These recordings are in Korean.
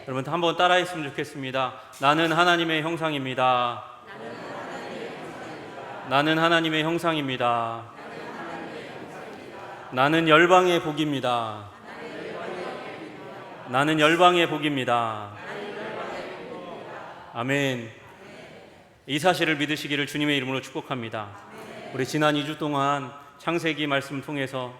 여러분 한번 따라했으면 좋겠습니다. 나는 하나님의 형상입니다. 나는 하나님의 형상입니다. 나는 열방의 복입니다. 나는 열방의 복입니다. 아멘. 이 사실을 믿으시기를 주님의 이름으로 축복합니다. 우리 지난 2주 동안 창세기 말씀 통해서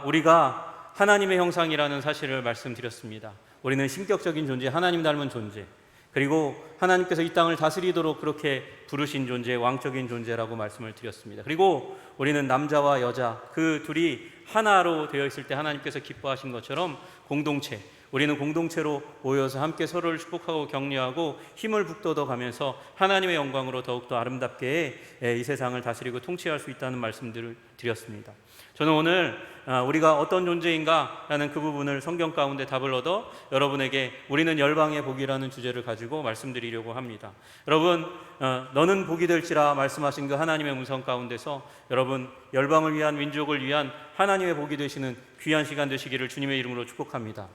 우리가 하나님의 형상이라는 사실을 말씀드렸습니다. 우리는 신격적인 존재, 하나님 닮은 존재, 그리고 하나님께서 이 땅을 다스리도록 그렇게 부르신 존재, 왕적인 존재라고 말씀을 드렸습니다. 그리고 우리는 남자와 여자 그 둘이 하나로 되어 있을 때 하나님께서 기뻐하신 것처럼 공동체, 우리는 공동체로 모여서 함께 서로를 축복하고 격려하고 힘을 북돋아가면서 하나님의 영광으로 더욱더 아름답게 이 세상을 다스리고 통치할 수 있다는 말씀들을 드렸습니다. 저는 오늘 우리가 어떤 존재인가 라는 그 부분을 성경 가운데 답을 얻어 여러분에게 우리는 열방의 복이라는 주제를 가지고 말씀드리려고 합니다. 여러분, 너는 복이 될지라 말씀하신 그 하나님의 음성 가운데서 여러분 열방을 위한, 민족을 위한 하나님의 복이 되시는 귀한 시간 되시기를 주님의 이름으로 축복합니다.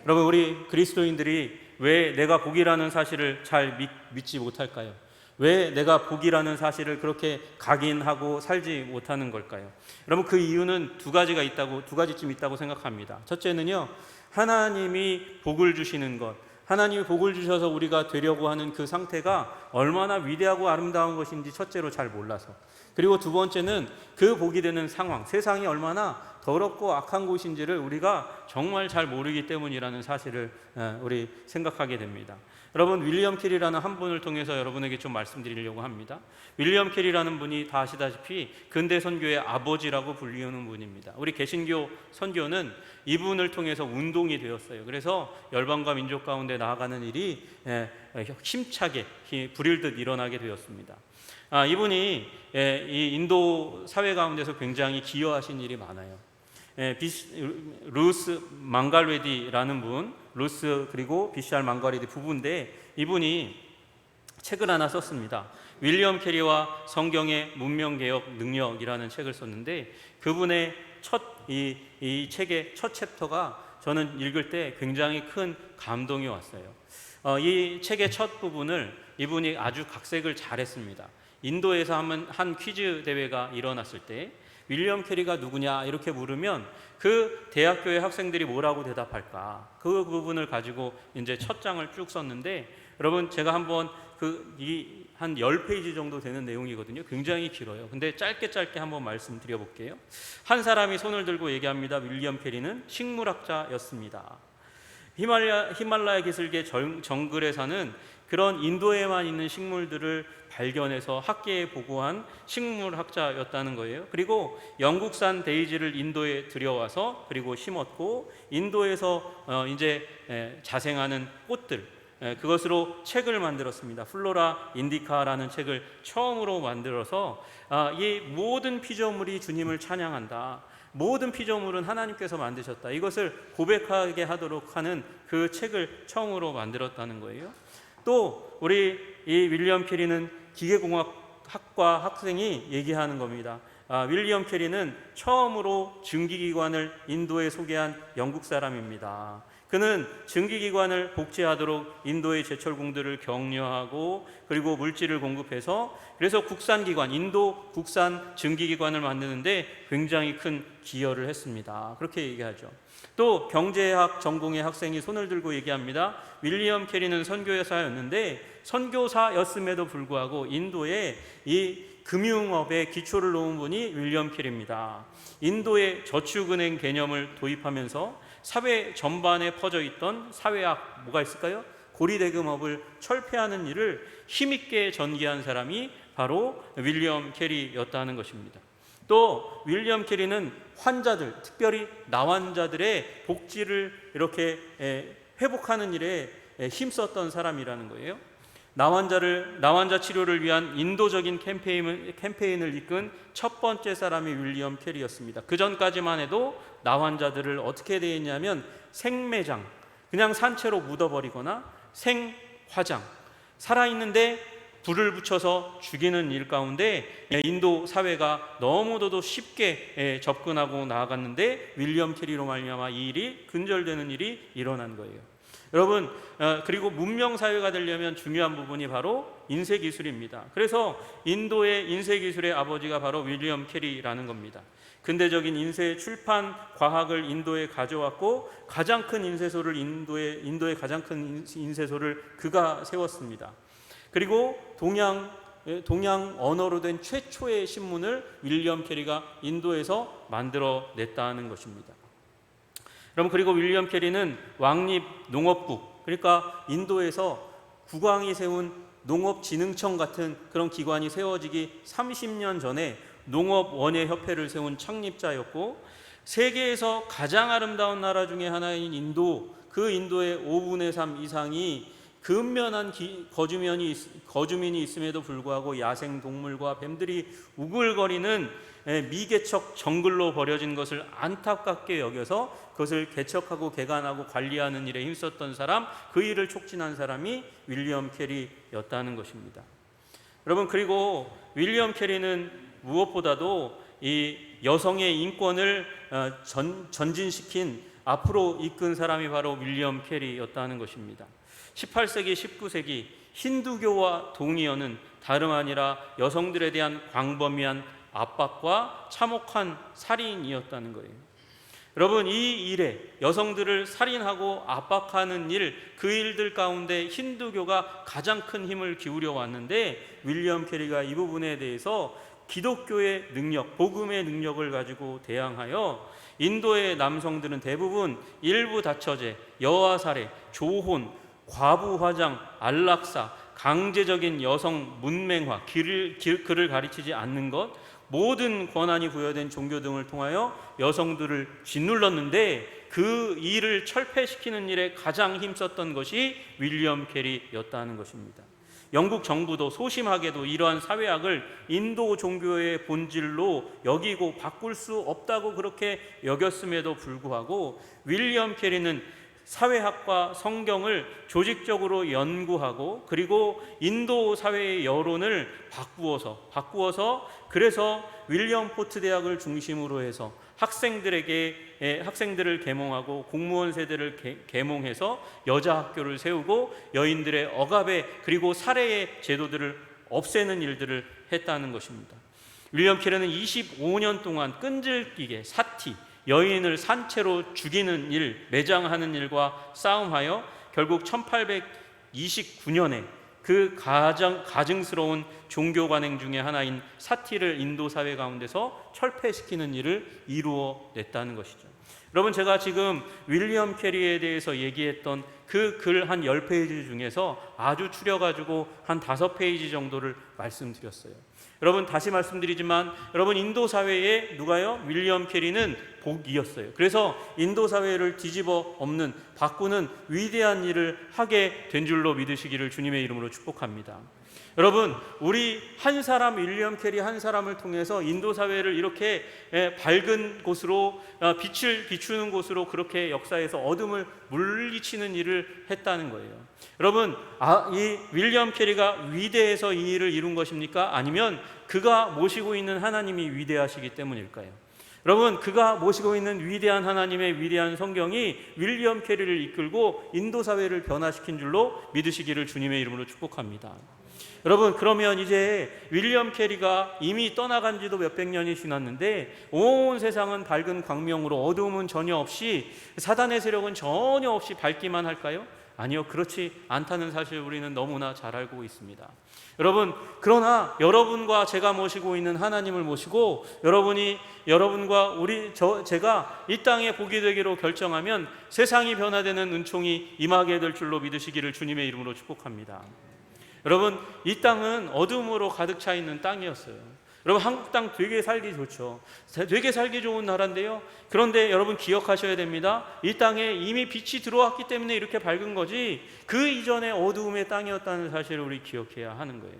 여러분, 우리 그리스도인들이 왜 내가 복이라는 사실을 잘 믿지 못할까요? 왜 내가 복이라는 사실을 그렇게 각인하고 살지 못하는 걸까요? 여러분, 그 이유는 두 가지쯤 있다고 생각합니다. 첫째는요, 하나님이 복을 주시는 것, 하나님이 복을 주셔서 우리가 되려고 하는 그 상태가 얼마나 위대하고 아름다운 것인지 첫째로 잘 몰라서, 그리고 두 번째는 그 복이 되는 상황, 세상이 얼마나 더럽고 악한 곳인지를 우리가 정말 잘 모르기 때문이라는 사실을 우리 생각하게 됩니다. 여러분, 윌리엄 캐리라는 한 분을 통해서 여러분에게 좀 말씀드리려고 합니다. 윌리엄 캐리라는 분이 다 아시다시피 근대 선교의 아버지라고 불리우는 분입니다. 우리 개신교 선교는 이분을 통해서 운동이 되었어요. 그래서 열방과 민족 가운데 나아가는 일이 힘차게 불일 듯 일어나게 되었습니다. 이분이 이 인도 사회 가운데서 굉장히 기여하신 일이 많아요. 루스 망갈레디라는 분, 루스 그리고 비샬 망갈레디 부부인데 이분이 책을 하나 썼습니다. 윌리엄 캐리와 성경의 문명개혁 능력이라는 책을 썼는데 그분의 이 책의 첫 챕터가 저는 읽을 때 굉장히 큰 감동이 왔어요. 이 책의 첫 부분을 이분이 아주 각색을 잘했습니다. 인도에서 한 퀴즈 대회가 일어났을 때 윌리엄 캐리가 누구냐 이렇게 물으면 그 대학교의 학생들이 뭐라고 대답할까, 그 부분을 가지고 이제 첫 장을 쭉 썼는데, 여러분 제가 한번 한 10페이지 정도 되는 내용이거든요. 굉장히 길어요. 근데 짧게 한번 말씀드려 볼게요. 한 사람이 손을 들고 얘기합니다. 윌리엄 캐리는 식물학자였습니다. 히말라야 기슭의 정글에 사는 그런 인도에만 있는 식물들을 발견해서 학계에 보고한 식물학자였다는 거예요. 그리고 영국산 데이지를 인도에 들여와서 그리고 심었고, 인도에서 이제 자생하는 꽃들, 그것으로 책을 만들었습니다. 플로라 인디카라는 책을 처음으로 만들어서 이 모든 피조물이 주님을 찬양한다, 모든 피조물은 하나님께서 만드셨다, 이것을 고백하게 하도록 하는 그 책을 처음으로 만들었다는 거예요. 또 우리 이 윌리엄 캐리는 기계공학과 학생이 얘기하는 겁니다. 윌리엄 캐리는 처음으로 증기기관을 인도에 소개한 영국 사람입니다. 그는 증기기관을 복제하도록 인도의 제철공들을 격려하고 그리고 물질을 공급해서 그래서 인도 국산 증기기관을 만드는데 굉장히 큰 기여를 했습니다. 그렇게 얘기하죠. 또 경제학 전공의 학생이 손을 들고 얘기합니다. 윌리엄 캐리는 선교사였음에도 불구하고 인도에 이 금융업의 기초를 놓은 분이 윌리엄 캐리입니다. 인도의 저축은행 개념을 도입하면서 사회 전반에 퍼져 있던 사회학, 뭐가 있을까요? 고리대금업을 철폐하는 일을 힘있게 전개한 사람이 바로 윌리엄 캐리였다는 것입니다. 또 윌리엄 캐리는 환자들, 특별히 나환자들의 복지를 이렇게 회복하는 일에 힘썼던 사람이라는 거예요. 나환자 치료를 위한 인도적인 캠페인을 이끈 첫 번째 사람이 윌리엄 캐리였습니다. 그 전까지만 해도 나환자들을 어떻게 대했냐면 생매장, 그냥 산채로 묻어버리거나 생화장, 살아있는데 불을 붙여서 죽이는 일 가운데 인도 사회가 너무도 쉽게 접근하고 나아갔는데 윌리엄 캐리로 말미암아 이 일이 근절되는 일이 일어난 거예요. 여러분, 그리고 문명 사회가 되려면 중요한 부분이 바로 인쇄 기술입니다. 그래서 인도의 인쇄 기술의 아버지가 바로 윌리엄 캐리라는 겁니다. 근대적인 인쇄 출판 과학을 인도에 가져왔고, 가장 큰 인쇄소를 인도의 가장 큰 인쇄소를 그가 세웠습니다. 그리고 동양 언어로 된 최초의 신문을 윌리엄 캐리가 인도에서 만들어냈다는 것입니다. 여러분, 그리고 윌리엄 캐리는 왕립 농업국, 그러니까 인도에서 국왕이 세운 농업진흥청 같은 그런 기관이 세워지기 30년 전에 농업원예협회를 세운 창립자였고, 세계에서 가장 아름다운 나라 중에 하나인 인도, 그 인도의 5분의 3 이상이 근면한 거주민이 있음에도 불구하고 야생동물과 뱀들이 우글거리는 미개척 정글로 버려진 것을 안타깝게 여겨서 그것을 개척하고 개간하고 관리하는 일에 힘썼던 사람, 그 일을 촉진한 사람이 윌리엄 캐리였다는 것입니다. 여러분, 그리고 윌리엄 캐리는 무엇보다도 이 여성의 인권을 전진시킨, 앞으로 이끈 사람이 바로 윌리엄 캐리였다는 것입니다. 18세기, 19세기 힌두교와 동의어는 다름 아니라 여성들에 대한 광범위한 압박과 참혹한 살인이었다는 거예요. 여러분, 이 일에 여성들을 살인하고 압박하는 일, 그 일들 가운데 힌두교가 가장 큰 힘을 기울여 왔는데, 윌리엄 캐리가 이 부분에 대해서 기독교의 능력, 복음의 능력을 가지고 대항하여 인도의 남성들은 대부분 일부 다처제, 여아 살해, 조혼, 과부 화장, 안락사, 강제적인 여성 문맹화, 그를 가르치지 않는 것, 모든 권한이 부여된 종교 등을 통하여 여성들을 짓눌렀는데, 그 일을 철폐시키는 일에 가장 힘썼던 것이 윌리엄 캐리였다는 것입니다. 영국 정부도 소심하게도 이러한 사회학을 인도 종교의 본질로 여기고 바꿀 수 없다고 그렇게 여겼음에도 불구하고, 윌리엄 캐리는 사회학과 성경을 조직적으로 연구하고, 그리고 인도 사회의 여론을 바꾸어서 그래서 윌리엄 포트 대학을 중심으로 해서 학생들을 계몽하고 공무원 세대를 계몽해서 여자 학교를 세우고 여인들의 억압의 그리고 살해의 제도들을 없애는 일들을 했다는 것입니다. 윌리엄 캐리는 25년 동안 끈질기게 사티, 여인을 산채로 죽이는 일, 매장하는 일과 싸움하여 결국 1829년에 그 가증스러운 종교 관행 중에 하나인 사티를 인도 사회 가운데서 철폐시키는 일을 이루어냈다는 것이죠. 여러분, 제가 지금 윌리엄 캐리에 대해서 얘기했던 그 글 한 10페이지 중에서 아주 추려가지고 한 5페이지 정도를 말씀드렸어요. 여러분, 다시 말씀드리지만, 여러분, 인도 사회에 누가요? 윌리엄 캐리는 복이었어요. 그래서 인도 사회를 뒤집어 엎는, 바꾸는 위대한 일을 하게 된 줄로 믿으시기를 주님의 이름으로 축복합니다. 여러분, 우리 한 사람, 윌리엄 캐리 한 사람을 통해서 인도 사회를 이렇게 밝은 곳으로, 빛을 비추는 곳으로 그렇게 역사에서 어둠을 물리치는 일을 했다는 거예요. 여러분, 이 윌리엄 캐리가 위대해서 이 일을 이룬 것입니까? 아니면 그가 모시고 있는 하나님이 위대하시기 때문일까요? 여러분, 그가 모시고 있는 위대한 하나님의 위대한 성경이 윌리엄 캐리를 이끌고 인도 사회를 변화시킨 줄로 믿으시기를 주님의 이름으로 축복합니다. 여러분, 그러면 이제 윌리엄 캐리가 이미 떠나간 지도 몇백 년이 지났는데 온 세상은 밝은 광명으로, 어두움은 전혀 없이, 사단의 세력은 전혀 없이 밝기만 할까요? 아니요, 그렇지 않다는 사실 우리는 너무나 잘 알고 있습니다. 여러분, 그러나 여러분과 제가 모시고 있는 하나님을 모시고 여러분과 제가 이 땅에 복이 되기로 결정하면 세상이 변화되는 은총이 임하게 될 줄로 믿으시기를 주님의 이름으로 축복합니다. 여러분, 이 땅은 어둠으로 가득 차 있는 땅이었어요. 여러분, 한국 땅 되게 살기 좋죠. 되게 살기 좋은 나라인데요. 그런데 여러분 기억하셔야 됩니다. 이 땅에 이미 빛이 들어왔기 때문에 이렇게 밝은 거지, 그 이전에 어두움의 땅이었다는 사실을 우리 기억해야 하는 거예요.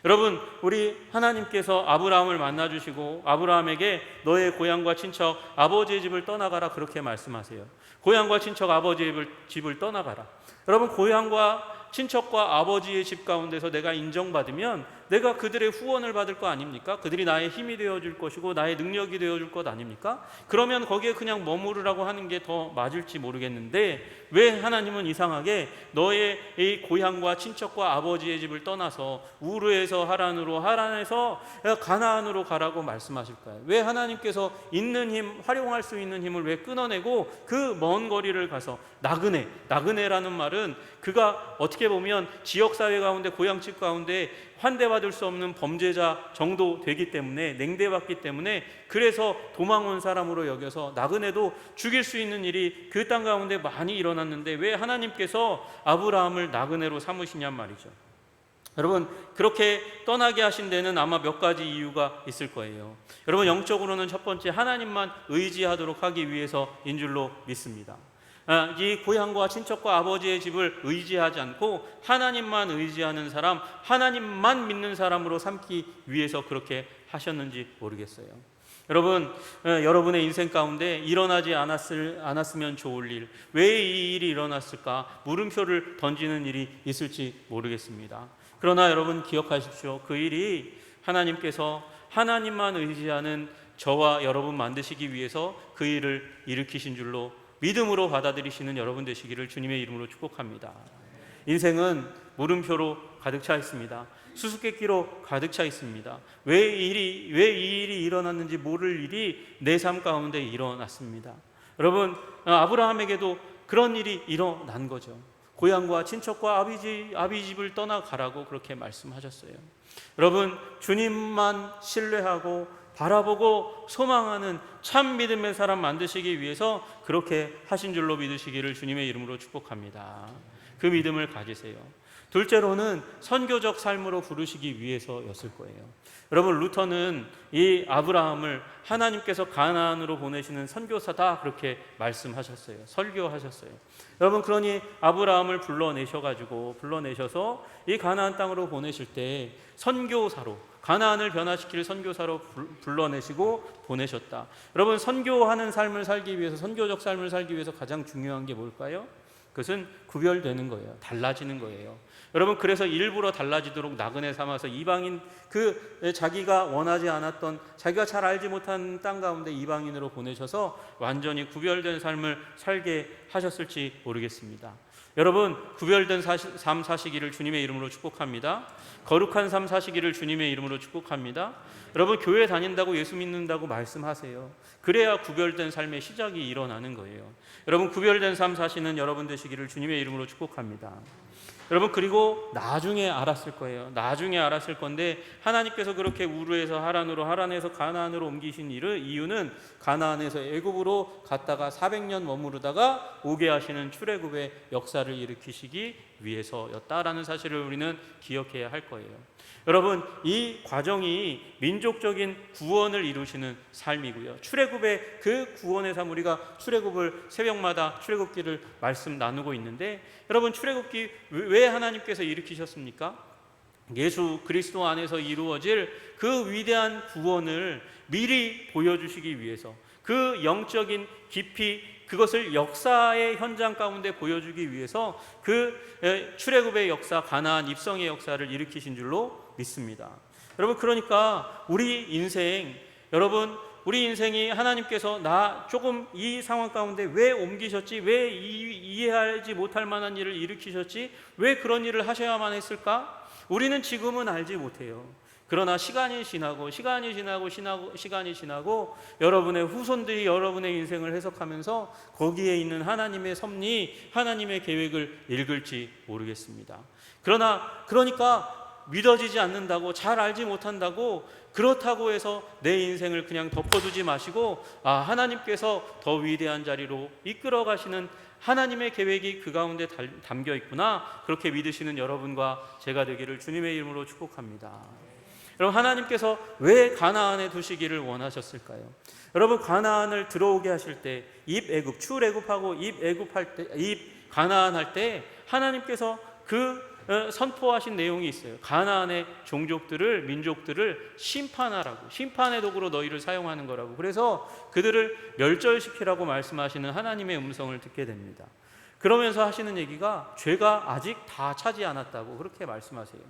여러분, 우리 하나님께서 아브라함을 만나주시고 아브라함에게 너의 고향과 친척, 아버지의 집을 떠나가라, 그렇게 말씀하세요. 고향과 친척, 아버지의 집을 떠나가라. 여러분, 고향과 친척과 아버지의 집 가운데서 내가 인정받으면 내가 그들의 후원을 받을 거 아닙니까? 그들이 나의 힘이 되어줄 것이고 나의 능력이 되어줄 것 아닙니까? 그러면 거기에 그냥 머무르라고 하는 게 더 맞을지 모르겠는데 왜 하나님은 이상하게 너의 이 고향과 친척과 아버지의 집을 떠나서 우르에서 하란으로, 하란에서 가나안으로 가라고 말씀하실까요? 왜 하나님께서 있는 힘, 활용할 수 있는 힘을 왜 끊어내고 그 먼 거리를 가서 나그네라는 말은 그가 어떻게 보면 지역사회 가운데, 고향집 가운데 환대받을 수 없는 범죄자 정도 되기 때문에, 냉대받기 때문에, 그래서 도망 온 사람으로 여겨서 나그네도 죽일 수 있는 일이 그 땅 가운데 많이 일어났는데 왜 하나님께서 아브라함을 나그네로 삼으시냔 말이죠. 여러분, 그렇게 떠나게 하신 데는 아마 몇 가지 이유가 있을 거예요. 여러분, 영적으로는 첫 번째, 하나님만 의지하도록 하기 위해서인 줄로 믿습니다. 이 고향과 친척과 아버지의 집을 의지하지 않고 하나님만 의지하는 사람, 하나님만 믿는 사람으로 삼기 위해서 그렇게 하셨는지 모르겠어요. 여러분, 여러분의 인생 가운데 일어나지 않았으면 좋을 일, 왜 이 일이 일어났을까 물음표를 던지는 일이 있을지 모르겠습니다. 그러나 여러분 기억하십시오. 그 일이 하나님께서 하나님만 의지하는 저와 여러분 만드시기 위해서 그 일을 일으키신 줄로 믿음으로 받아들이시는 여러분 되시기를 주님의 이름으로 축복합니다. 인생은 물음표로 가득 차 있습니다. 수수께끼로 가득 차 있습니다. 왜 이 일이 일어났는지 모를 일이 내 삶 가운데 일어났습니다. 여러분, 아브라함에게도 그런 일이 일어난 거죠. 고향과 친척과 아비 집을 떠나가라고 그렇게 말씀하셨어요. 여러분, 주님만 신뢰하고 바라보고 소망하는 참 믿음의 사람 만드시기 위해서 그렇게 하신 줄로 믿으시기를 주님의 이름으로 축복합니다. 그 믿음을 가지세요. 둘째로는 선교적 삶으로 부르시기 위해서였을 거예요. 여러분, 루터는 이 아브라함을 하나님께서 가나안으로 보내시는 선교사다 그렇게 말씀하셨어요. 설교하셨어요. 여러분, 그러니 아브라함을 불러내셔서 이 가나안 땅으로 보내실 때 선교사로, 가나안을 변화시킬 선교사로 불러내시고 보내셨다. 여러분, 선교하는 삶을 살기 위해서, 선교적 삶을 살기 위해서 가장 중요한 게 뭘까요? 그것은 구별되는 거예요. 달라지는 거예요. 여러분, 그래서 일부러 달라지도록 나그네 삼아서 이방인, 자기가 원하지 않았던, 자기가 잘 알지 못한 땅 가운데 이방인으로 보내셔서 완전히 구별된 삶을 살게 하셨을지 모르겠습니다. 여러분, 구별된 삶 사시기를 주님의 이름으로 축복합니다. 거룩한 삶 사시기를 주님의 이름으로 축복합니다. 여러분, 교회 다닌다고 예수 믿는다고 말씀하세요. 그래야 구별된 삶의 시작이 일어나는 거예요. 여러분, 구별된 삶 사시는 여러분 되시기를 주님의 이름으로 축복합니다. 여러분, 그리고 나중에 알았을 거예요. 나중에 알았을 건데 하나님께서 그렇게 우르에서 하란으로, 하란에서 가나안으로 옮기신 이유는 가나안에서 애굽으로 갔다가 400년 머무르다가 오게 하시는 출애굽의 역사를 일으키시기 위해서였다라는 사실을 우리는 기억해야 할 거예요. 여러분, 이 과정이 민족적인 구원을 이루시는 삶이고요. 출애굽의 그 구원의 삶, 우리가 출애굽을 새벽마다 출애굽기를 말씀 나누고 있는데, 여러분, 출애굽기 왜 하나님께서 일으키셨습니까? 예수 그리스도 안에서 이루어질 그 위대한 구원을 미리 보여주시기 위해서, 그 영적인 깊이, 그것을 역사의 현장 가운데 보여주기 위해서 그 출애굽의 역사, 가나안 입성의 역사를 일으키신 줄로 믿습니다. 여러분, 그러니까 우리 인생이 하나님께서 나 조금 이 상황 가운데 왜 옮기셨지? 왜 이해하지 못할 만한 일을 일으키셨지? 왜 그런 일을 하셔야만 했을까? 우리는 지금은 알지 못해요. 그러나 시간이 지나고 여러분의 후손들이 여러분의 인생을 해석하면서 거기에 있는 하나님의 섭리, 하나님의 계획을 읽을지 모르겠습니다. 그러니까 믿어지지 않는다고, 잘 알지 못한다고, 그렇다고 해서 내 인생을 그냥 덮어두지 마시고, 하나님께서 더 위대한 자리로 이끌어 가시는 하나님의 계획이 그 가운데 담겨 있구나, 그렇게 믿으시는 여러분과 제가 되기를 주님의 이름으로 축복합니다. 여러분, 하나님께서 왜 가나안에 두시기를 원하셨을까요? 여러분, 가나안을 들어오게 하실 때, 출애굽하고 가나안 할 때 하나님께서 선포하신 내용이 있어요. 가나안의 민족들을 심판하라고, 심판의 도구로 너희를 사용하는 거라고. 그래서 그들을 멸절시키라고 말씀하시는 하나님의 음성을 듣게 됩니다. 그러면서 하시는 얘기가 죄가 아직 다 차지 않았다고 그렇게 말씀하세요.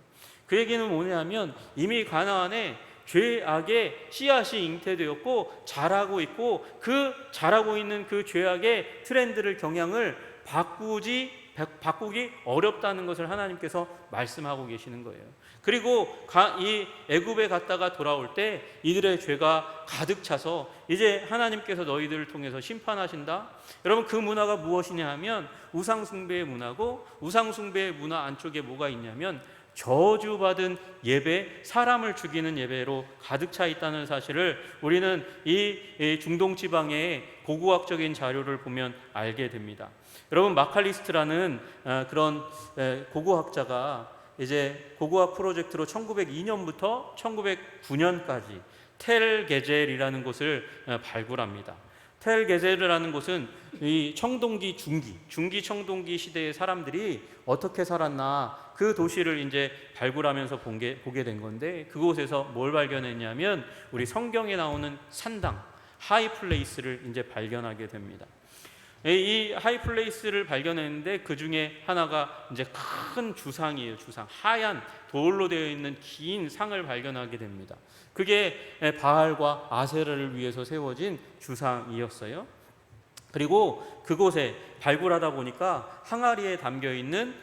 그 얘기는 뭐냐면 이미 가나안에 죄악의 씨앗이 잉태되었고 자라고 있고, 그 자라고 있는 그 죄악의 트렌드를, 경향을 바꾸기 어렵다는 것을 하나님께서 말씀하고 계시는 거예요. 그리고 이 애굽에 갔다가 돌아올 때 이들의 죄가 가득 차서 이제 하나님께서 너희들을 통해서 심판하신다. 여러분, 그 문화가 무엇이냐 하면 우상숭배의 문화고, 우상숭배의 문화 안쪽에 뭐가 있냐면 저주받은 예배, 사람을 죽이는 예배로 가득 차 있다는 사실을 우리는 이 중동 지방의 고고학적인 자료를 보면 알게 됩니다. 여러분, 마칼리스트라는 그런 고고학자가 이제 고고학 프로젝트로 1902년부터 1909년까지 텔 게젤이라는 곳을 발굴합니다. 텔 게젤이라는 곳은 이 청동기 중기 청동기 시대의 사람들이 어떻게 살았나, 그 도시를 이제 발굴하면서 보게 된 건데, 그곳에서 뭘 발견했냐면 우리 성경에 나오는 산당, 하이플레이스를 이제 발견하게 됩니다. 이 하이플레이스를 발견했는데 그 중에 하나가 이제 큰 주상이에요. 주상, 하얀 돌로 되어 있는 긴 상을 발견하게 됩니다. 그게 바알과 아세라를 위해서 세워진 주상이었어요. 그리고 그곳에 발굴하다 보니까 항아리에 담겨 있는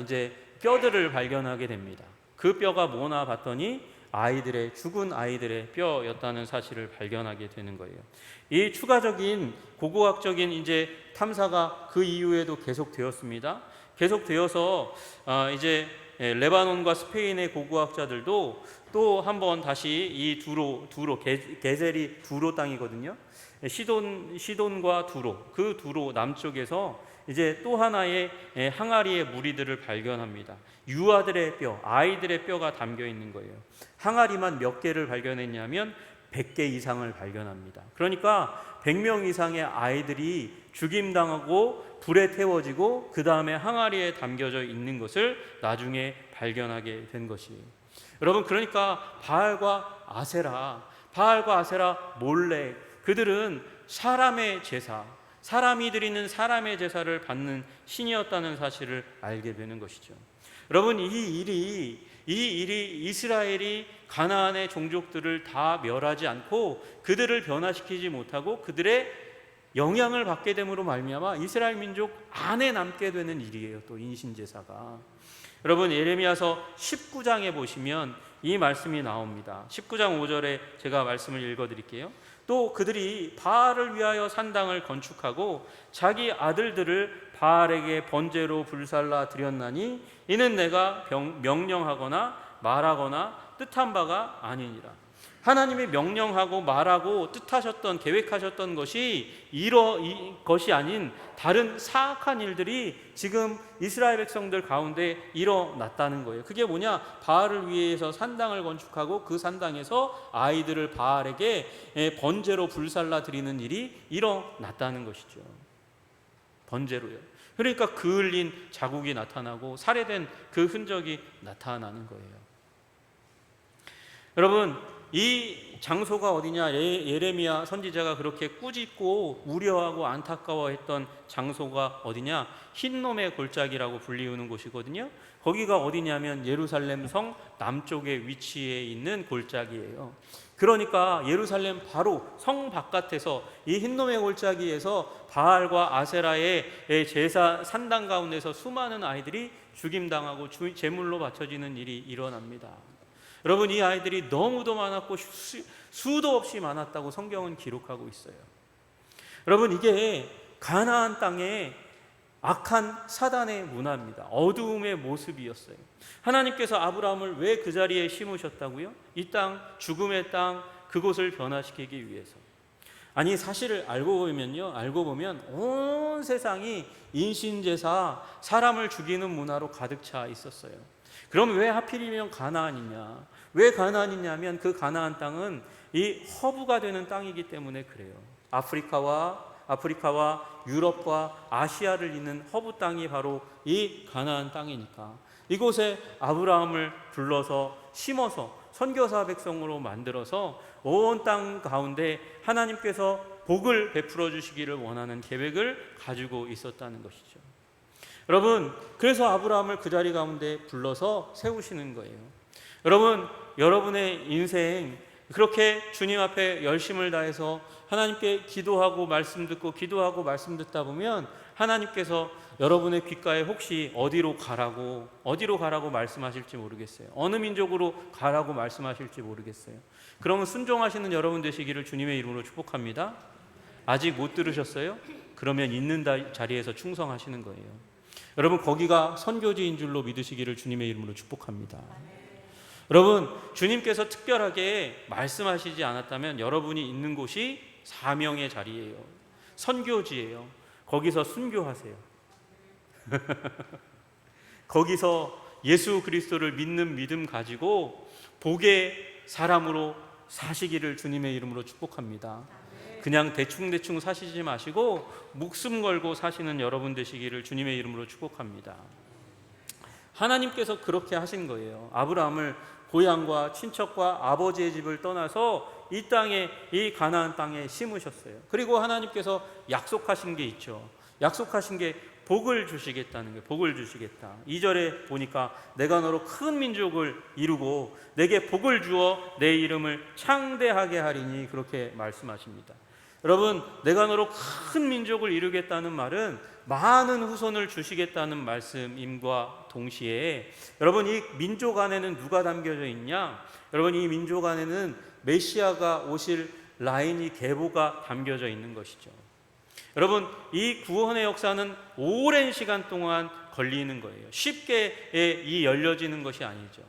이제 뼈들을 발견하게 됩니다. 그 뼈가 뭐나 봤더니 죽은 아이들의 뼈였다는 사실을 발견하게 되는 거예요. 이 추가적인 고고학적인 이제 탐사가 그 이후에도 계속되었습니다. 계속되어서 이제 레바논과 스페인의 고고학자들도 또 한번 다시 이 게젤이 두로 땅이거든요. 시돈과 두로, 그 두로 남쪽에서 이제 또 하나의 항아리의 무리들을 발견합니다. 유아들의 뼈, 아이들의 뼈가 담겨 있는 거예요. 항아리만 몇 개를 발견했냐면 100개 이상을 발견합니다. 그러니까 100명 이상의 아이들이 죽임당하고 불에 태워지고 그 다음에 항아리에 담겨져 있는 것을 나중에 발견하게 된 것이에요. 여러분, 그러니까 바알과 아세라 몰래, 그들은 사람의 제사, 사람이 드리는 사람의 제사를 받는 신이었다는 사실을 알게 되는 것이죠. 여러분, 이 일이 이스라엘이 가나안의 종족들을 다 멸하지 않고 그들을 변화시키지 못하고 그들의 영향을 받게 됨으로 말미암아 이스라엘 민족 안에 남게 되는 일이에요. 또 인신제사가. 여러분, 예레미야서 19장에 보시면 이 말씀이 나옵니다. 19장 5절에 제가 말씀을 읽어드릴게요. 또 그들이 바알을 위하여 산당을 건축하고 자기 아들들을 바알에게 번제로 불살라 드렸나니 이는 내가 명령하거나 말하거나 뜻한 바가 아니니라. 하나님이 명령하고 말하고 뜻하셨던, 계획하셨던 것이 것이 아닌 다른 사악한 일들이 지금 이스라엘 백성들 가운데 일어났다는 거예요. 그게 뭐냐? 바알을 위해서 산당을 건축하고 그 산당에서 아이들을 바알에게 번제로 불살라 드리는 일이 일어났다는 것이죠. 번제로요. 그러니까 그을린 자국이 나타나고 살해된 그 흔적이 나타나는 거예요. 여러분, 이 장소가 어디냐? 예레미야 선지자가 그렇게 꾸짖고 우려하고 안타까워했던 장소가 어디냐? 흰놈의 골짜기라고 불리우는 곳이거든요. 거기가 어디냐면 예루살렘 성 남쪽에 위치해 있는 골짜기예요. 그러니까 예루살렘 바로 성 바깥에서 이 흰놈의 골짜기에서 바알과 아세라의 제사 산당 가운데서 수많은 아이들이 죽임당하고 제물로 바쳐지는 일이 일어납니다. 여러분, 이 아이들이 너무도 많았고 수도 없이 많았다고 성경은 기록하고 있어요. 여러분, 이게 가나안 땅의 악한 사단의 문화입니다. 어두움의 모습이었어요. 하나님께서 아브라함을 왜 그 자리에 심으셨다고요? 이 땅, 죽음의 땅, 그곳을 변화시키기 위해서. 아니, 사실을 알고 보면 온 세상이 인신제사, 사람을 죽이는 문화로 가득 차 있었어요. 그럼 왜 하필이면 가나안이냐? 왜 가나안이냐면 그 가나안 땅은 이 허브가 되는 땅이기 때문에 그래요. 아프리카와 유럽과 아시아를 잇는 허브 땅이 바로 이 가나안 땅이니까 이곳에 아브라함을 불러서 심어서 선교사 백성으로 만들어서 온 땅 가운데 하나님께서 복을 베풀어 주시기를 원하는 계획을 가지고 있었다는 것이죠. 여러분, 그래서 아브라함을 그 자리 가운데 불러서 세우시는 거예요. 여러분, 여러분의 인생 그렇게 주님 앞에 열심을 다해서 하나님께 기도하고 말씀 듣고 기도하고 말씀 듣다 보면 하나님께서 여러분의 귓가에 혹시 어디로 가라고 말씀하실지 모르겠어요. 어느 민족으로 가라고 말씀하실지 모르겠어요. 그러면 순종하시는 여러분 되시기를 주님의 이름으로 축복합니다. 아직 못 들으셨어요? 그러면 있는 자리에서 충성하시는 거예요. 여러분, 거기가 선교지인 줄로 믿으시기를 주님의 이름으로 축복합니다. 여러분, 주님께서 특별하게 말씀하시지 않았다면 여러분이 있는 곳이 사명의 자리예요. 선교지예요. 거기서 순교하세요. 거기서 예수 그리스도를 믿는 믿음 가지고 복의 사람으로 사시기를 주님의 이름으로 축복합니다. 그냥 대충 사시지 마시고 목숨 걸고 사시는 여러분 되시기를 주님의 이름으로 축복합니다. 하나님께서 그렇게 하신 거예요. 아브라함을 고향과 친척과 아버지의 집을 떠나서 이 땅에, 이 가나안 땅에 심으셨어요. 그리고 하나님께서 약속하신 게 있죠. 약속하신 게 복을 주시겠다는 게, 복을 주시겠다. 2절에 보니까 내가 너로 큰 민족을 이루고 내게 복을 주어 내 이름을 창대하게 하리니, 그렇게 말씀하십니다. 여러분, 내가 너로 큰 민족을 이루겠다는 말은 많은 후손을 주시겠다는 말씀임과 동시에, 여러분, 이 민족 안에는 누가 담겨져 있냐? 여러분, 이 민족 안에는 메시아가 오실 라인이, 계보가 담겨져 있는 것이죠. 여러분, 이 구원의 역사는 오랜 시간 동안 걸리는 거예요. 쉽게 이 열려지는 것이 아니죠.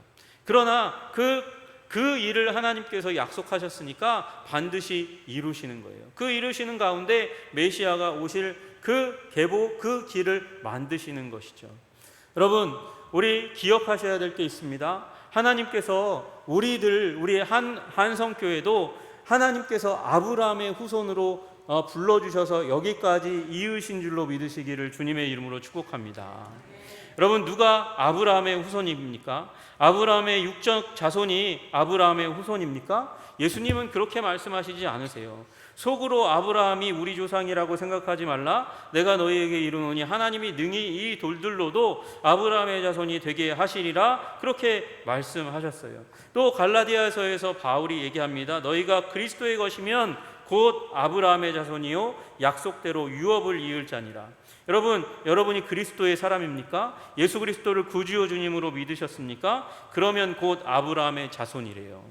그러나 그 일을 하나님께서 약속하셨으니까 반드시 이루시는 거예요. 그 이루시는 가운데 메시아가 오실 그 계보, 그 길을 만드시는 것이죠. 여러분, 우리 기억하셔야 될 게 있습니다. 하나님께서 우리의 한성교회도 하나님께서 아브라함의 후손으로 불러주셔서 여기까지 이으신 줄로 믿으시기를 주님의 이름으로 축복합니다. 여러분, 누가 아브라함의 후손입니까? 아브라함의 육적 자손이 아브라함의 후손입니까? 예수님은 그렇게 말씀하시지 않으세요. 속으로 아브라함이 우리 조상이라고 생각하지 말라. 내가 너희에게 이르노니 하나님이 능히 이 돌들로도 아브라함의 자손이 되게 하시리라. 그렇게 말씀하셨어요. 또 갈라디아서에서 바울이 얘기합니다. 너희가 그리스도의 것이면 곧 아브라함의 자손이요 약속대로 유업을 이을 자니라. 여러분이 그리스도의 사람입니까? 예수 그리스도를 구주요 주님으로 믿으셨습니까? 그러면 곧 아브라함의 자손이래요.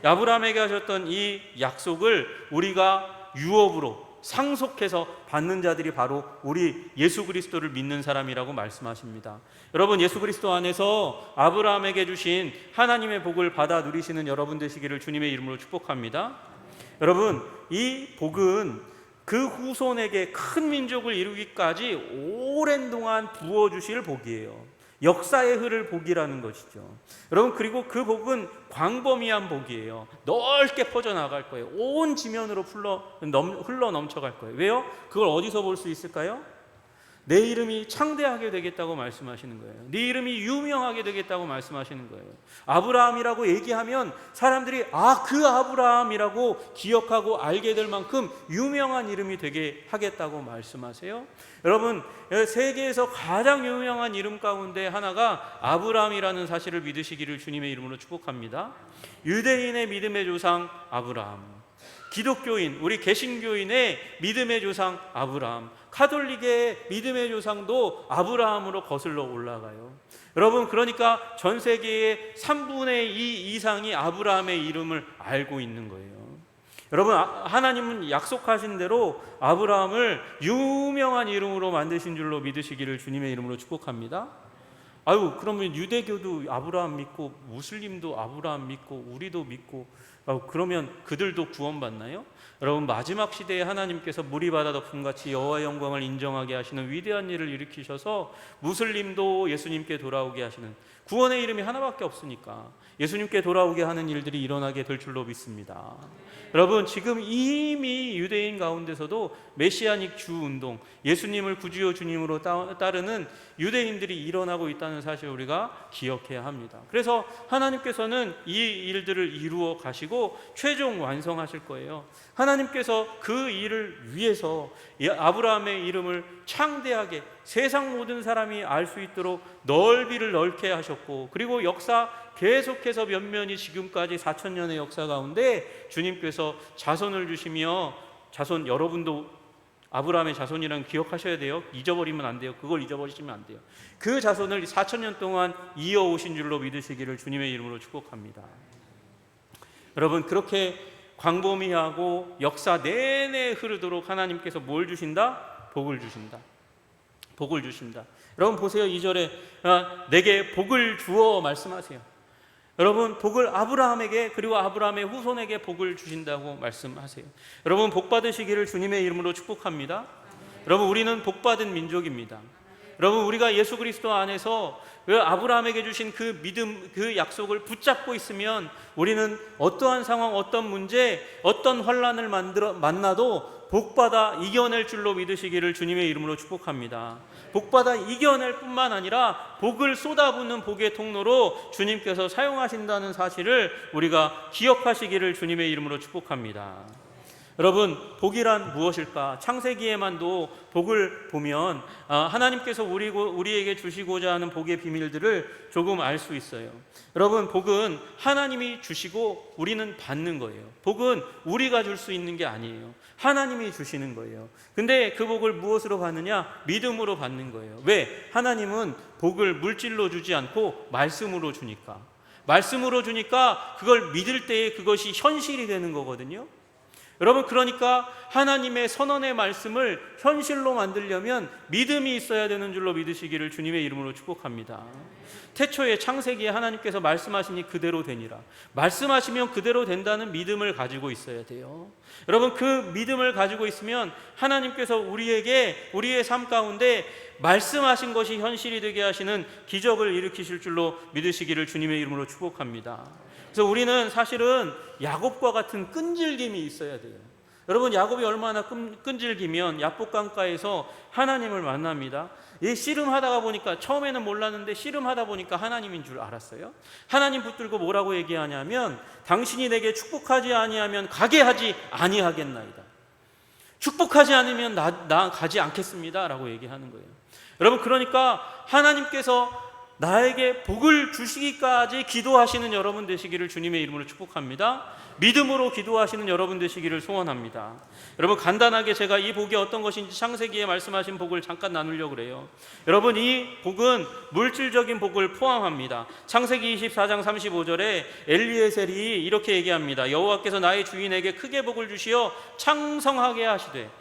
아브라함에게 하셨던 이 약속을 우리가 유업으로 상속해서 받는 자들이 바로 우리 예수 그리스도를 믿는 사람이라고 말씀하십니다. 여러분, 예수 그리스도 안에서 아브라함에게 주신 하나님의 복을 받아 누리시는 여러분 되시기를 주님의 이름으로 축복합니다. 여러분, 이 복은 그 후손에게 큰 민족을 이루기까지 오랜 동안 부어주실 복이에요. 역사의 흐를 복이라는 것이죠. 여러분, 그리고 그 복은 광범위한 복이에요. 넓게 퍼져나갈 거예요. 온 지면으로 흘러 넘쳐갈 거예요. 왜요? 그걸 어디서 볼 수 있을까요? 내 이름이 창대하게 되겠다고 말씀하시는 거예요. 네 이름이 유명하게 되겠다고 말씀하시는 거예요. 아브라함이라고 얘기하면 사람들이 그 아브라함이라고 기억하고 알게 될 만큼 유명한 이름이 되게 하겠다고 말씀하세요. 여러분, 세계에서 가장 유명한 이름 가운데 하나가 아브라함이라는 사실을 믿으시기를 주님의 이름으로 축복합니다. 유대인의 믿음의 조상 아브라함, 기독교인, 우리 개신교인의 믿음의 조상 아브라함, 카톨릭의 믿음의 조상도 아브라함으로 거슬러 올라가요. 여러분, 그러니까 전 세계의 3분의 2 이상이 아브라함의 이름을 알고 있는 거예요. 여러분, 하나님은 약속하신 대로 아브라함을 유명한 이름으로 만드신 줄로 믿으시기를 주님의 이름으로 축복합니다. 그러면 유대교도 아브라함 믿고 무슬림도 아브라함 믿고 우리도 믿고 그러면 그들도 구원받나요? 여러분, 마지막 시대에 하나님께서 물이 바다 덮음같이 여호와의 영광을 인정하게 하시는 위대한 일을 일으키셔서 무슬림도 예수님께 돌아오게 하시는, 구원의 이름이 하나밖에 없으니까 예수님께 돌아오게 하는 일들이 일어나게 될 줄로 믿습니다. 여러분, 지금 이미 유대인 가운데서도 메시아닉 주 운동, 예수님을 구주요 주님으로 따르는 유대인들이 일어나고 있다는 있다는 사실을 우리가 기억해야 합니다. 그래서 하나님께서는 이 일들을 이루어 가시고 최종 완성하실 거예요. 하나님께서 그 일을 위해서 아브라함의 이름을 창대하게 세상 모든 사람이 알 수 있도록 넓이를 넓게 하셨고, 그리고 역사 계속해서 면면이 지금까지 4,000년의 역사 가운데 주님께서 자손을 주시며, 자손 여러분도 아브라함의 자손이라는 기억하셔야 돼요. 잊어버리면 안 돼요. 그걸 잊어버리시면 안 돼요. 그 자손을 4,000년 동안 이어오신 줄로 믿으시기를 주님의 이름으로 축복합니다. 여러분, 그렇게 광범위하고 역사 내내 흐르도록 하나님께서 뭘 주신다? 복을 주신다. 복을 주신다. 여러분 보세요. 2절에 내게 복을 주어 말씀하세요. 여러분, 복을 아브라함에게, 그리고 아브라함의 후손에게 복을 주신다고 말씀하세요. 여러분, 복 받으시기를 주님의 이름으로 축복합니다. 여러분, 우리는 복 받은 민족입니다. 여러분, 우리가 예수 그리스도 안에서 아브라함에게 주신 그 믿음, 그 약속을 붙잡고 있으면 우리는 어떠한 상황, 어떤 문제, 어떤 환난을 만나도 복받아 이겨낼 줄로 믿으시기를 주님의 이름으로 축복합니다. 복받아 이겨낼 뿐만 아니라 복을 쏟아붓는 복의 통로로 주님께서 사용하신다는 사실을 우리가 기억하시기를 주님의 이름으로 축복합니다. 여러분, 복이란 무엇일까? 창세기에만도 복을 보면 하나님께서 우리에게 주시고자 하는 복의 비밀들을 조금 알 수 있어요. 여러분, 복은 하나님이 주시고 우리는 받는 거예요. 복은 우리가 줄 수 있는 게 아니에요. 하나님이 주시는 거예요. 근데 그 복을 무엇으로 받느냐? 믿음으로 받는 거예요. 왜? 하나님은 복을 물질로 주지 않고 말씀으로 주니까. 말씀으로 주니까 그걸 믿을 때에 그것이 현실이 되는 거거든요. 여러분, 그러니까 하나님의 선언의 말씀을 현실로 만들려면 믿음이 있어야 되는 줄로 믿으시기를 주님의 이름으로 축복합니다. 태초에 창세기에 하나님께서 말씀하시니 그대로 되니라. 말씀하시면 그대로 된다는 믿음을 가지고 있어야 돼요. 여러분, 그 믿음을 가지고 있으면 하나님께서 우리에게, 우리의 삶 가운데 말씀하신 것이 현실이 되게 하시는 기적을 일으키실 줄로 믿으시기를 주님의 이름으로 축복합니다. 그래서 우리는 사실은 야곱과 같은 끈질김이 있어야 돼요. 여러분, 야곱이 얼마나 끈질기면 야복강가에서 하나님을 만납니다. 이 씨름하다가 보니까, 처음에는 몰랐는데 씨름하다 보니까 하나님인 줄 알았어요. 하나님 붙들고 뭐라고 얘기하냐면, 당신이 내게 축복하지 아니하면 가게 하지 아니하겠나이다. 축복하지 않으면 나 가지 않겠습니다 라고 얘기하는 거예요. 여러분, 그러니까 하나님께서 나에게 복을 주시기까지 기도하시는 여러분 되시기를 주님의 이름으로 축복합니다. 믿음으로 기도하시는 여러분 되시기를 소원합니다. 여러분, 간단하게 제가 이 복이 어떤 것인지 창세기에 말씀하신 복을 잠깐 나누려고 그래요. 여러분, 이 복은 물질적인 복을 포함합니다. 창세기 24장 35절에 엘리에셀이 이렇게 얘기합니다. 여호와께서 나의 주인에게 크게 복을 주시어 창성하게 하시되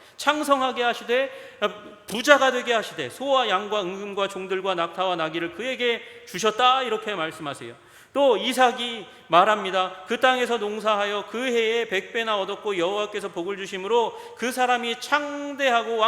부자가 되게 하시되 소와 양과 응금과 종들과 낙타와 나귀를 그에게 주셨다, 이렇게 말씀하세요. 또 이삭이 말합니다. 그 땅에서 농사하여 그 해에 100배나 얻었고 여호와께서 복을 주심으로 그 사람이 창대하고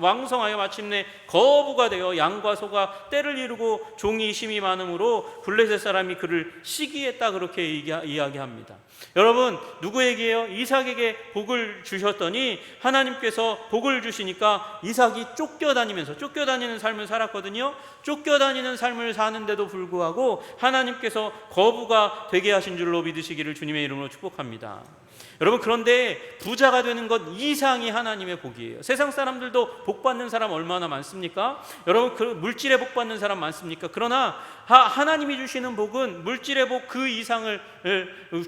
왕성하여 마침내 거부가 되어 양과 소가 떼를 이루고 종이 힘이 많으므로 블레셋 사람이 그를 시기했다, 그렇게 이야기합니다. 여러분, 누구에게요? 이삭에게 복을 주셨더니 하나님께서 복을 주시니까 이삭이 쫓겨다니는 삶을 살았거든요. 쫓겨다니는 삶을 사는데도 불구하고 하나님께서 거부가 되게 하신 줄로 믿으시기를 주님의 이름으로 축복합니다. 여러분, 그런데 부자가 되는 것 이상이 하나님의 복이에요. 세상 사람들도 복 받는 사람 얼마나 많습니까? 여러분, 그 물질의 복 받는 사람 많습니까? 그러나 하나님이 주시는 복은 물질의 복 그 이상을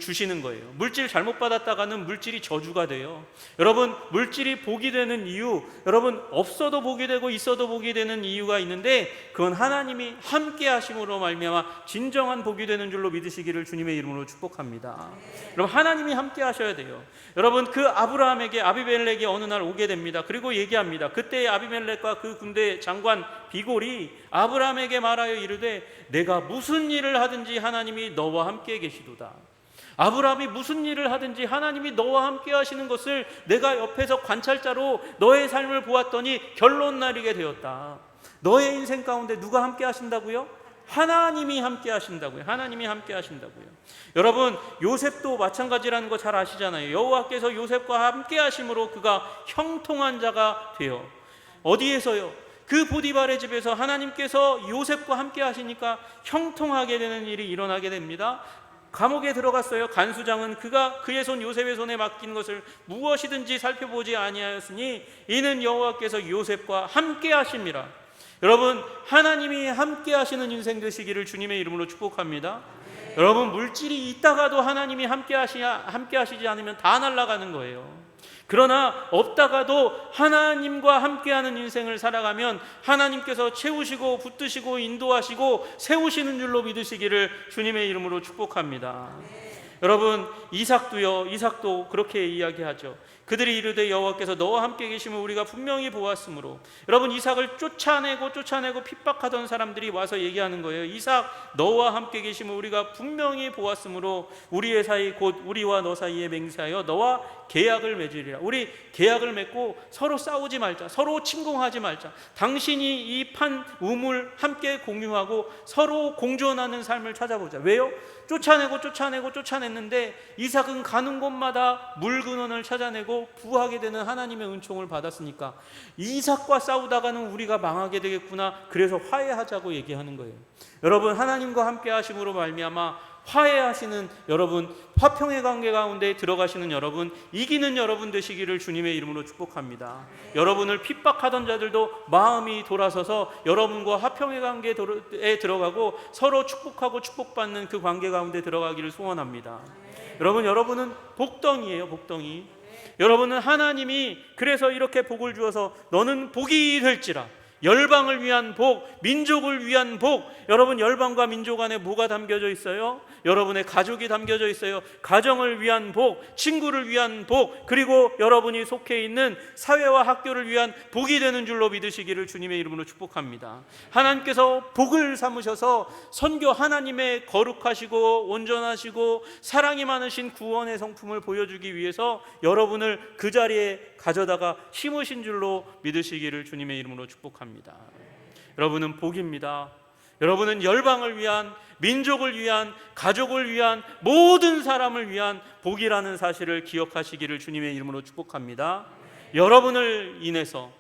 주시는 거예요. 물질 잘못 받았다가는 물질이 저주가 돼요. 여러분, 물질이 복이 되는 이유, 여러분, 없어도 복이 되고 있어도 복이 되는 이유가 있는데, 그건 하나님이 함께 하심으로 말미암아 진정한 복이 되는 줄로 믿으시기를 주님의 이름으로 축복합니다. 여러분, 하나님이 함께 하셔야 돼요. 여러분, 그 아브라함에게 아비멜렉이 어느 날 오게 됩니다. 그리고 얘기합니다. 그때 아비멜렉과 그 군대 장관 비골이 아브라함에게 말하여 이르되 내가 무슨 일을 하든지 하나님이 너와 함께 계시도다. 아브라함이 무슨 일을 하든지 하나님이 너와 함께 하시는 것을 내가 옆에서 관찰자로 너의 삶을 보았더니 결론 나리게 되었다. 너의 인생 가운데 누가 함께 하신다고요? 하나님이 함께 하신다고요. 하나님이 함께 하신다고요. 여러분, 요셉도 마찬가지라는 거 잘 아시잖아요. 여호와께서 요셉과 함께 하심으로 그가 형통한 자가 되어, 어디에서요? 그 보디발의 집에서 하나님께서 요셉과 함께 하시니까 형통하게 되는 일이 일어나게 됩니다. 감옥에 들어갔어요. 간수장은 그가 그의 손 요셉의 손에 맡긴 것을 무엇이든지 살펴보지 아니하였으니 이는 여호와께서 요셉과 함께 하심이라. 여러분, 하나님이 함께 하시는 인생 되시기를 주님의 이름으로 축복합니다. 여러분, 물질이 있다가도 하나님이 함께 하시지 않으면 다 날아가는 거예요. 그러나 없다가도 하나님과 함께하는 인생을 살아가면 하나님께서 채우시고 붙드시고 인도하시고 세우시는 줄로 믿으시기를 주님의 이름으로 축복합니다. 여러분, 이삭도 그렇게 이야기하죠. 그들이 이르되 여호와께서 너와 함께 계심을 우리가 분명히 보았으므로. 여러분, 이삭을 쫓아내고 핍박하던 사람들이 와서 얘기하는 거예요. 이삭, 너와 함께 계심을 우리가 분명히 보았으므로 우리의 사이 곧 우리와 너 사이에 맹세하여 너와 계약을 맺으리라. 우리 계약을 맺고 서로 싸우지 말자, 서로 침공하지 말자. 당신이 이 판 우물 함께 공유하고 서로 공존하는 삶을 찾아보자. 왜요? 쫓아냈는데 이삭은 가는 곳마다 물 근원을 찾아내고 부하게 되는 하나님의 은총을 받았으니까 이삭과 싸우다가는 우리가 망하게 되겠구나. 그래서 화해하자고 얘기하는 거예요. 여러분, 하나님과 함께 하심으로 말미암아 화해하시는 여러분, 화평의 관계 가운데 들어가시는 여러분, 이기는 여러분 되시기를 주님의 이름으로 축복합니다. 여러분을 핍박하던 자들도 마음이 돌아서서 여러분과 화평의 관계에 들어가고 서로 축복하고 축복받는 그 관계 가운데 들어가기를 소원합니다. 여러분은 복덩이에요. 복덩이. 여러분은 하나님이 그래서 이렇게 복을 주어서 너는 복이 될지라. 열방을 위한 복, 민족을 위한 복. 여러분, 열방과 민족 안에 뭐가 담겨져 있어요? 여러분의 가족이 담겨져 있어요. 가정을 위한 복, 친구를 위한 복, 그리고 여러분이 속해 있는 사회와 학교를 위한 복이 되는 줄로 믿으시기를 주님의 이름으로 축복합니다. 하나님께서 복을 삼으셔서 선교 하나님의 거룩하시고 온전하시고 사랑이 많으신 구원의 성품을 보여주기 위해서 여러분을 그 자리에 가져다가 심으신 줄로 믿으시기를 주님의 이름으로 축복합니다. 여러분은 복입니다. 여러분은 열방을 위한, 민족을 위한, 가족을 위한, 모든 사람을 위한 복이라는 사실을 기억하시기를 주님의 이름으로 축복합니다. 여러분을 인해서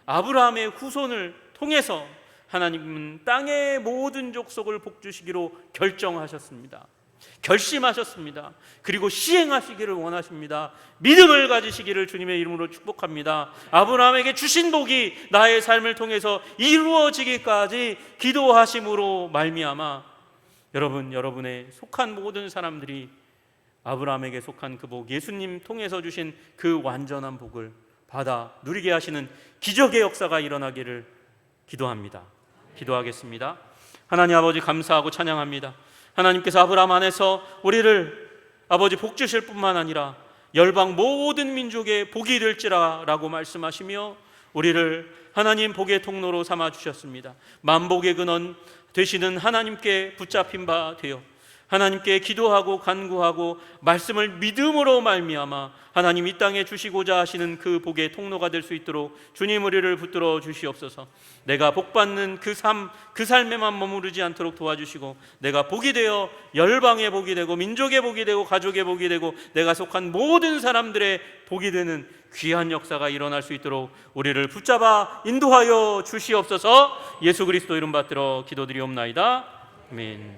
아브라함의 후손을 통해서 하나님은 땅의 모든 족속을 복주시기로 결정하셨습니다. 결심하셨습니다. 그리고 시행하시기를 원하십니다. 믿음을 가지시기를 주님의 이름으로 축복합니다. 아브라함에게 주신 복이 나의 삶을 통해서 이루어지기까지 기도하심으로 말미암아 여러분의 속한 모든 사람들이 아브라함에게 속한 그 복, 예수님 통해서 주신 그 완전한 복을 받아 누리게 하시는 기적의 역사가 일어나기를 기도합니다. 기도하겠습니다. 하나님 아버지, 감사하고 찬양합니다. 하나님께서 아브라함 안에서 우리를 아버지 복 주실 뿐만 아니라 열방 모든 민족의 복이 될지라 라고 말씀하시며 우리를 하나님 복의 통로로 삼아 주셨습니다. 만복의 근원 되시는 하나님께 붙잡힌 바 되어 하나님께 기도하고 간구하고 말씀을 믿음으로 말미암아 하나님 이 땅에 주시고자 하시는 그 복의 통로가 될 수 있도록 주님 우리를 붙들어 주시옵소서. 내가 복받는 그 삶에만 머무르지 않도록 도와주시고 내가 복이 되어 열방의 복이 되고 민족의 복이 되고 가족의 복이 되고 내가 속한 모든 사람들의 복이 되는 귀한 역사가 일어날 수 있도록 우리를 붙잡아 인도하여 주시옵소서. 예수 그리스도 이름 받들어 기도드리옵나이다. 아멘.